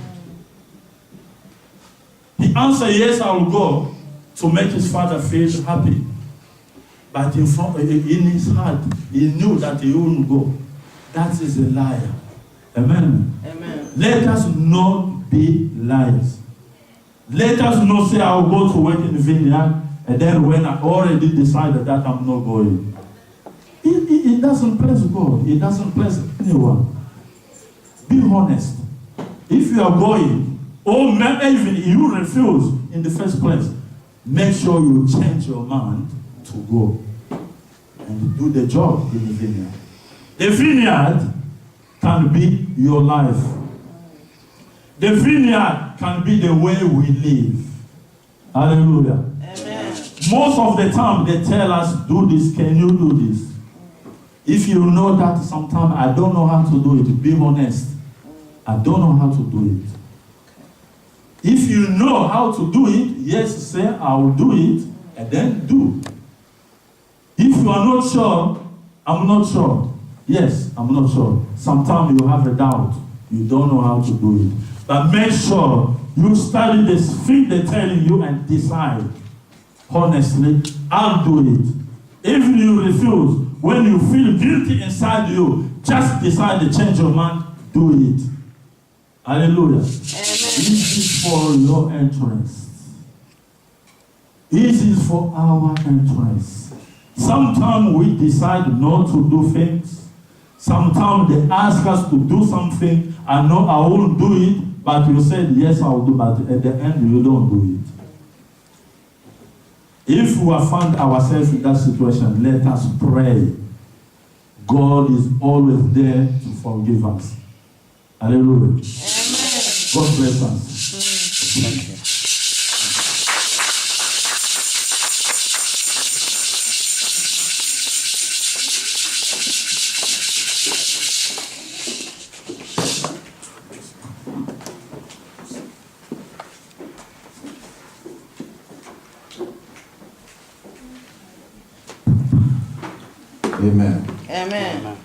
He answered, yes, I will go, to make his father feel happy. But in his heart, he knew that he wouldn't go. That is a liar. Amen. Amen. Let us not be liars. Let us not say, I will go to work in the vineyard, and then when I already decided that I'm not going. It doesn't please God. It doesn't please anyone. Be honest. If you are going, or even you refuse in the first place, make sure you change your mind to go and do the job in the vineyard. The vineyard can be your life. The vineyard can be the way we live. Hallelujah. Amen. Most of the time they tell us, do this, can you do this? If you know that sometimes I don't know how to do it, be honest. I don't know how to do it. If you know how to do it, yes, say, I will do it, and then do. If you are not sure, I'm not sure. Yes, I'm not sure. Sometimes you have a doubt. You don't know how to do it. But make sure you study this thing they're telling you and decide. Honestly, I'll do it. If you refuse, when you feel guilty inside you, just decide to change your mind, do it. Hallelujah. Amen. This is for your entrance. This is for our entrance. Sometimes we decide not to do things. Sometimes they ask us to do something. I know I won't do it, but you said, yes, I will do, but at the end, you don't do it. If we have found ourselves in that situation, let us pray. God is always there to forgive us. Hallelujah. Amen. God bless us. Thank you. Amen. Amen. Amen.